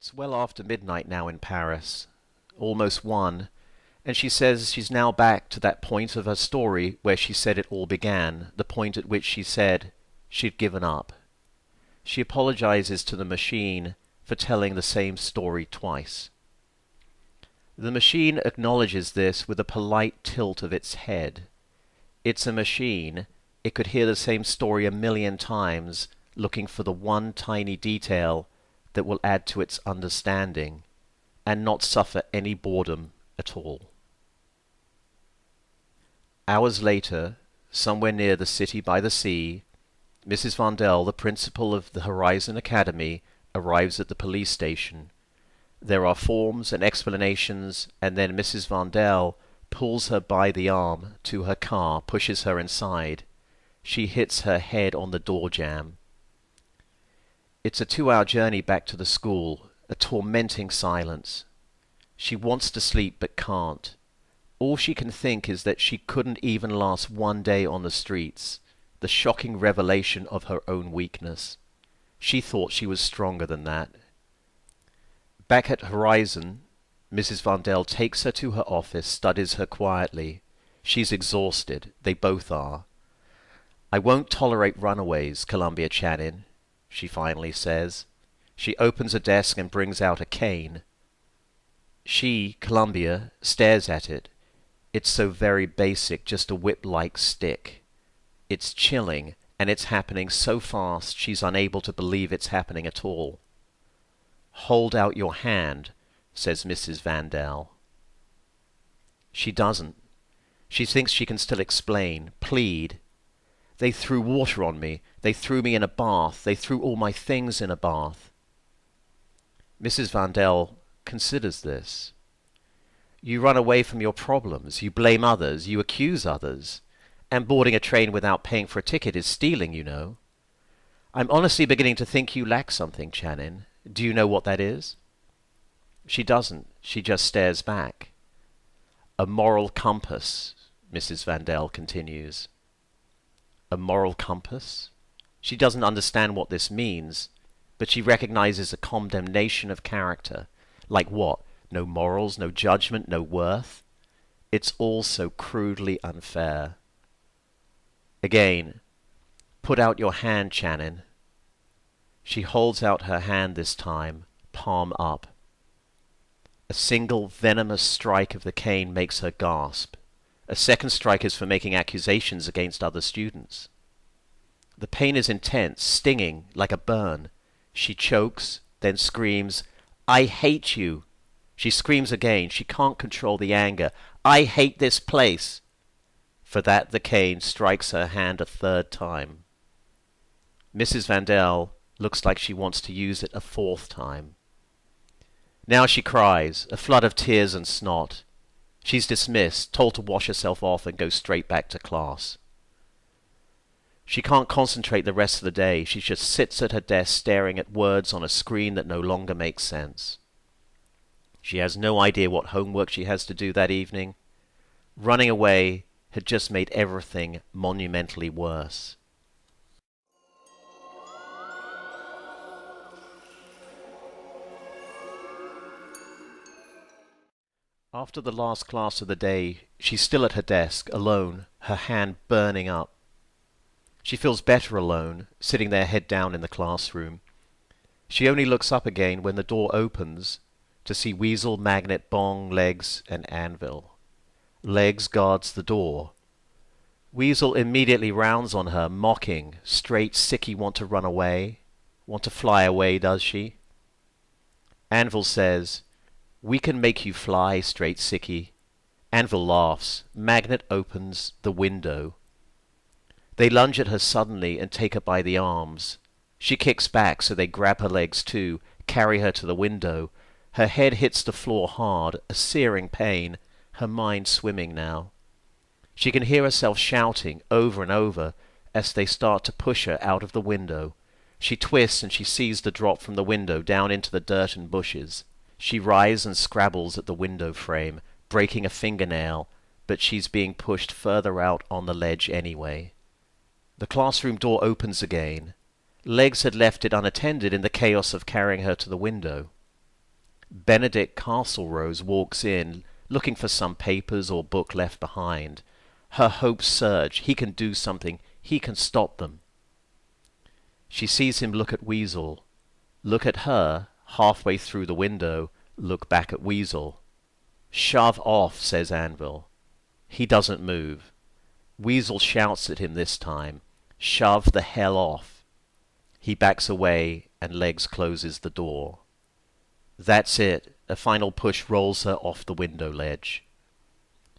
It's well after midnight now in Paris, almost 1, and she says she's now back to that point of her story where she said it all began, the point at which she said she'd given up. She apologizes to the machine for telling the same story twice. The machine acknowledges this with a polite tilt of its head. It's a machine. It could hear the same story 1,000,000 times, looking for the one tiny detail that will add to its understanding, and not suffer any boredom at all. Hours later, somewhere near the city by the sea, Mrs. Vondel, the principal of the Horizon Academy, arrives at the police station. There are forms and explanations, and then Mrs. Vondel pulls her by the arm to her car, pushes her inside. She hits her head on the door jamb. It's a 2-hour journey back to the school, a tormenting silence. She wants to sleep but can't. All she can think is that she couldn't even last one day on the streets, the shocking revelation of her own weakness. She thought she was stronger than that. Back at Horizon, Mrs. Vondel takes her to her office, studies her quietly. She's exhausted. They both are. "I won't tolerate runaways, Columbia Channing," she finally says. She opens a desk and brings out a cane. She, Columbia, stares at it. It's so very basic, just a whip-like stick. It's chilling, and it's happening so fast she's unable to believe it's happening at all. "Hold out your hand," says Mrs. Vondel. She doesn't. She thinks she can still explain, plead. "They threw water on me. They threw me in a bath. They threw all my things in a bath." Mrs. Vondel considers this. You run away from your problems. You blame others. You accuse others. And boarding a train without paying for a ticket is stealing, you know. I'm honestly beginning to think you lack something, Channing. Do you know what that is? She doesn't. She just stares back. "A moral compass," Mrs. Vondel continues. A moral compass? She doesn't understand what this means, but she recognizes a condemnation of character. Like what? No morals, no judgment, no worth? It's all so crudely unfair. Again, "Put out your hand, Channing." She holds out her hand this time, palm up. A single venomous strike of the cane makes her gasp. A second strike is for making accusations against other students. The pain is intense, stinging, like a burn. She chokes, then screams, "I hate you!" She screams again. She can't control the anger. "I hate this place!" For that the cane strikes her hand a third time. Mrs. Vondel looks like she wants to use it a fourth time. Now she cries, a flood of tears and snot. She's dismissed, told to wash herself off and go straight back to class. She can't concentrate the rest of the day. She just sits at her desk staring at words on a screen that no longer makes sense. She has no idea what homework she has to do that evening. Running away had just made everything monumentally worse. After the last class of the day, she's still at her desk, alone, her hand burning up. She feels better alone, sitting there head down in the classroom. She only looks up again when the door opens to see Weasel, Magnet, Bong, Legs, and Anvil. Legs guards the door. Weasel immediately rounds on her, mocking. Straight sicky want to run away? Want to fly away, does she? Anvil says, "We can make you fly, straight sicky." Anvil laughs. Magnet opens the window. They lunge at her suddenly and take her by the arms. She kicks back, so they grab her legs too, carry her to the window. Her head hits the floor hard, a searing pain, her mind swimming now. She can hear herself shouting over and over as they start to push her out of the window. She twists and she sees the drop from the window down into the dirt and bushes. She writhes and scrabbles at the window frame, breaking a fingernail, but she's being pushed further out on the ledge anyway. The classroom door opens again. Legs had left it unattended in the chaos of carrying her to the window. Benedict Castlrose walks in, looking for some papers or book left behind. Her hopes surge. He can do something. He can stop them. She sees him look at Weasel, look at her, halfway through the window, look back at Weasel. "Shove off," says Anvil. He doesn't move. Weasel shouts at him this time, "Shove the hell off." He backs away and Legs closes the door. That's it. A final push rolls her off the window ledge.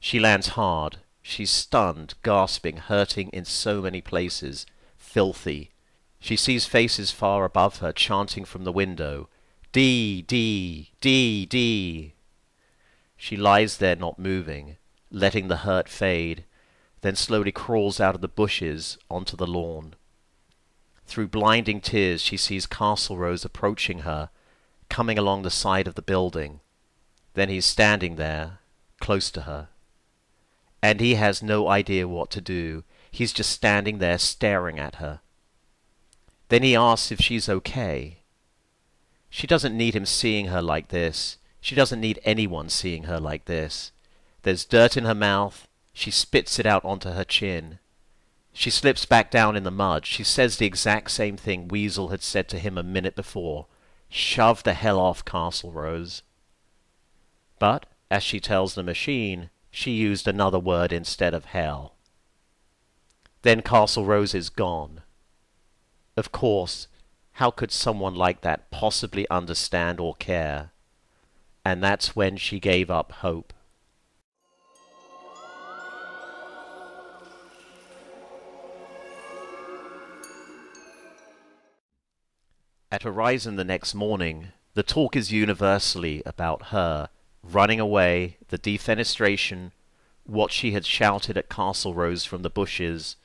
She lands hard. She's stunned, gasping, hurting in so many places. Filthy. She sees faces far above her chanting from the window, "D, D, D, D." She lies there not moving, letting the hurt fade, then slowly crawls out of the bushes onto the lawn. Through blinding tears she sees Castlrose approaching her, coming along the side of the building. Then he's standing there, close to her. And he has no idea what to do. He's just standing there staring at her. Then he asks if she's okay. She doesn't need him seeing her like this. She doesn't need anyone seeing her like this. There's dirt in her mouth. She spits it out onto her chin. She slips back down in the mud. She says the exact same thing Weasel had said to him a minute before. "Shove the hell off, Castlrose." But, as she tells the machine, she used another word instead of hell. Then Castlrose is gone. Of course, how could someone like that possibly understand or care? And that's when she gave up hope. At Horizon the next morning, the talk is universally about her running away, the defenestration, what she had shouted at Castlrose from the bushes,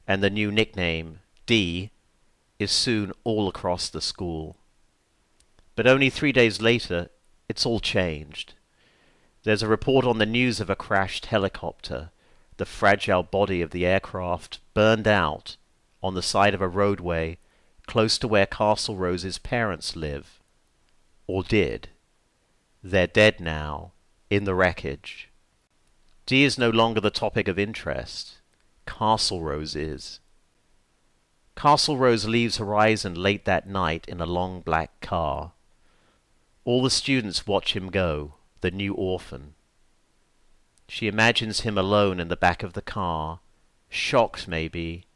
and the new nickname, D, is soon all across the school. But only 3 days later, it's all changed. There's a report on the news of a crashed helicopter, the fragile body of the aircraft burned out on the side of a roadway close to where Castlrose's parents live. Or did. They're dead now, in the wreckage. D is no longer the topic of interest. Castlrose is. Castlrose leaves Horizon late that night in a long black car. All the students watch him go, the new orphan. She imagines him alone in the back of the car, shocked maybe,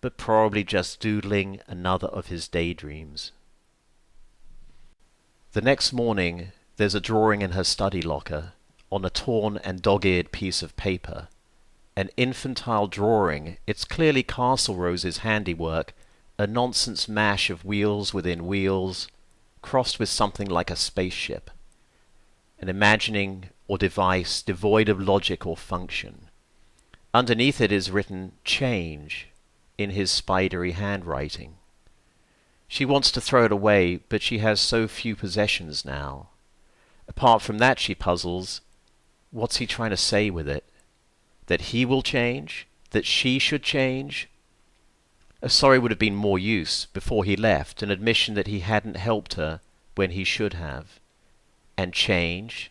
but probably just doodling another of his daydreams. The next morning, there's a drawing in her study locker, on a torn and dog-eared piece of paper. An infantile drawing. It's clearly Castlrose's handiwork, a nonsense mash of wheels within wheels, crossed with something like a spaceship. An imagining or device devoid of logic or function. Underneath it is written "Change" in his spidery handwriting. She wants to throw it away, but she has so few possessions now. Apart from that, she puzzles. What's he trying to say with it? That he will change? That she should change? A sorry would have been more use before he left, an admission that he hadn't helped her when he should have. And change?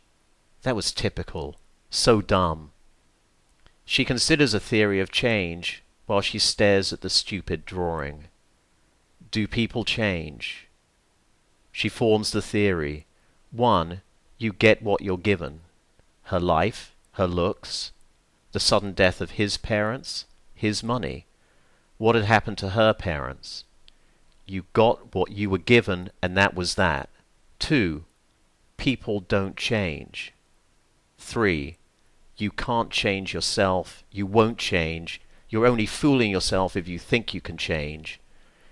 That was typical. So dumb. She considers a theory of change while she stares at the stupid drawing. Do people change? She forms the theory. 1. You get what you're given. Her life, her looks, the sudden death of his parents, his money. What had happened to her parents? You got what you were given, and that was that. 2. People don't change. 3. You can't change yourself. You won't change. You're only fooling yourself if you think you can change.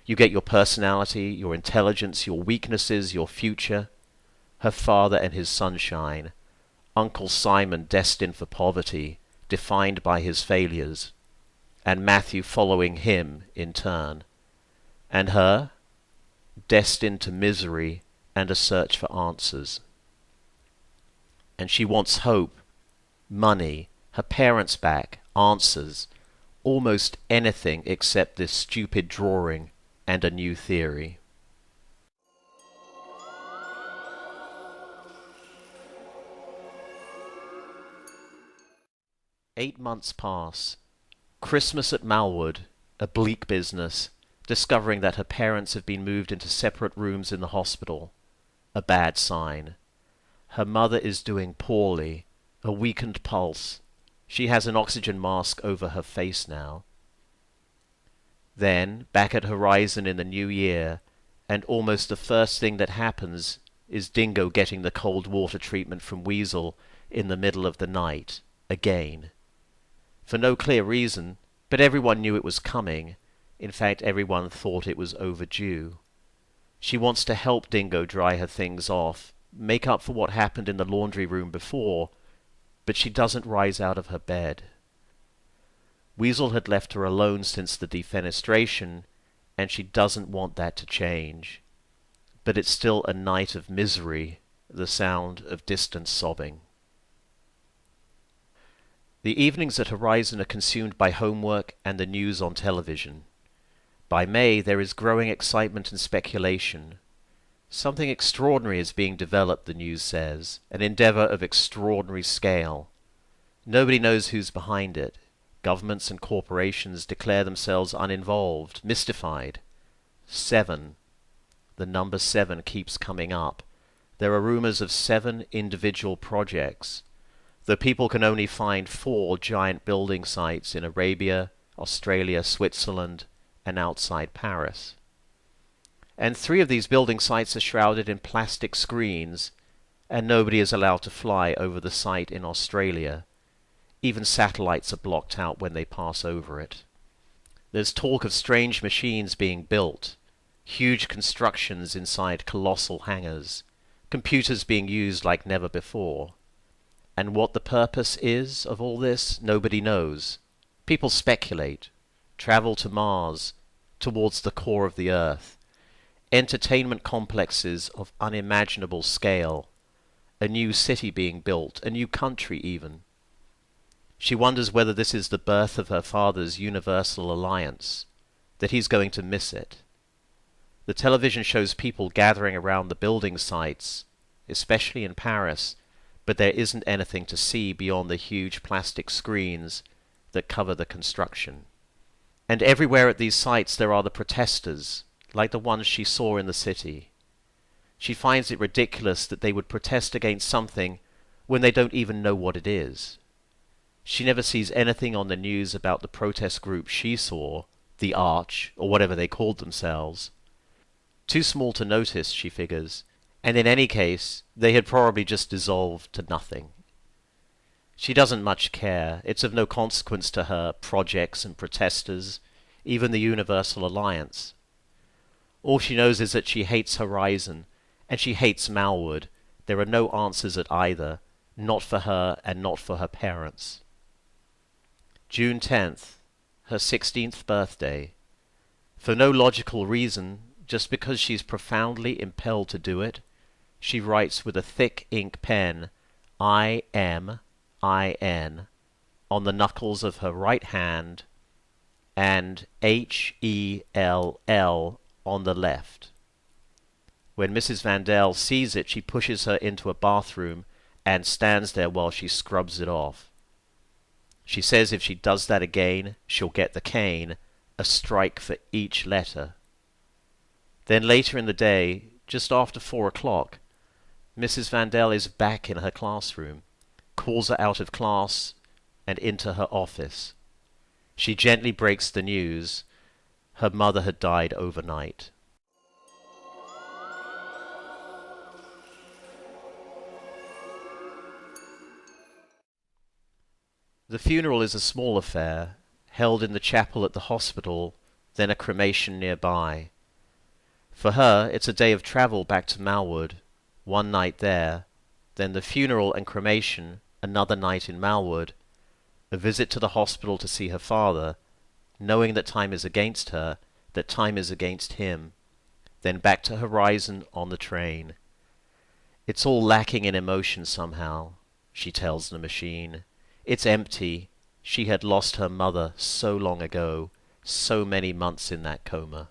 You get your personality, your intelligence, your weaknesses, your future. Her father and his sunshine. Uncle Simon destined for poverty, defined by his failures. And Matthew following him in turn. And her, destined to misery and a search for answers. And she wants hope, money, her parents back, answers, almost anything except this stupid drawing and a new theory. 8 months pass. Christmas at Malwood, a bleak business, discovering that her parents have been moved into separate rooms in the hospital. A bad sign. Her mother is doing poorly, a weakened pulse. She has an oxygen mask over her face now. Then, back at Horizon in the new year, and almost the first thing that happens is Dingo getting the cold water treatment from Weasel in the middle of the night, again. For no clear reason, but everyone knew it was coming. In fact, everyone thought it was overdue. She wants to help Dingo dry her things off, make up for what happened in the laundry room before, but she doesn't rise out of her bed. Weasel had left her alone since the defenestration, and she doesn't want that to change. But it's still a night of misery, the sound of distant sobbing. The evenings at Horizon are consumed by homework and the news on television. By May, there is growing excitement and speculation. Something extraordinary is being developed, the news says, an endeavor of extraordinary scale. Nobody knows who's behind it. Governments and corporations declare themselves uninvolved, mystified. 7. The number 7 keeps coming up. There are rumors of 7 individual projects, though people can only find 4 giant building sites in Arabia, Australia, Switzerland, and outside Paris. And 3 of these building sites are shrouded in plastic screens, and nobody is allowed to fly over the site in Australia. Even satellites are blocked out when they pass over it. There's talk of strange machines being built, huge constructions inside colossal hangars, computers being used like never before. And what the purpose is of all this, nobody knows. People speculate. Travel to Mars, towards the core of the Earth. Entertainment complexes of unimaginable scale. A new city being built, a new country even. She wonders whether this is the birth of her father's Universal Alliance, that he's going to miss it. The television shows people gathering around the building sites, especially in Paris, but there isn't anything to see beyond the huge plastic screens that cover the construction. And everywhere at these sites there are the protesters, like the ones she saw in the city. She finds it ridiculous that they would protest against something when they don't even know what it is. She never sees anything on the news about the protest group she saw, the Arch, or whatever they called themselves. Too small to notice, she figures, and in any case, they had probably just dissolved to nothing. She doesn't much care. It's of no consequence to her, projects and protesters, even the Universal Alliance. All she knows is that she hates Horizon, and she hates Malwood. There are no answers at either, not for her and not for her parents. June 10th, her 16th birthday. For no logical reason, just because she's profoundly impelled to do it, she writes with a thick ink pen, I-M-I-N, on the knuckles of her right hand, and H-E-L-L on the left. When Mrs. Vandell sees it, she pushes her into a bathroom and stands there while she scrubs it off. She says if she does that again, she'll get the cane, a strike for each letter. Then later in the day, just after 4 o'clock, Mrs. Vandell is back in her classroom, calls her out of class and into her office. She gently breaks the news. Her mother had died overnight. The funeral is a small affair, held in the chapel at the hospital, then a cremation nearby. For her, it's a day of travel back to Malwood, 1 night there, then the funeral and cremation, another night in Malwood, a visit to the hospital to see her father, knowing that time is against her, that time is against him, then back to Horizon on the train. It's all lacking in emotion somehow, she tells the machine. It's empty. She had lost her mother so long ago, so many months in that coma.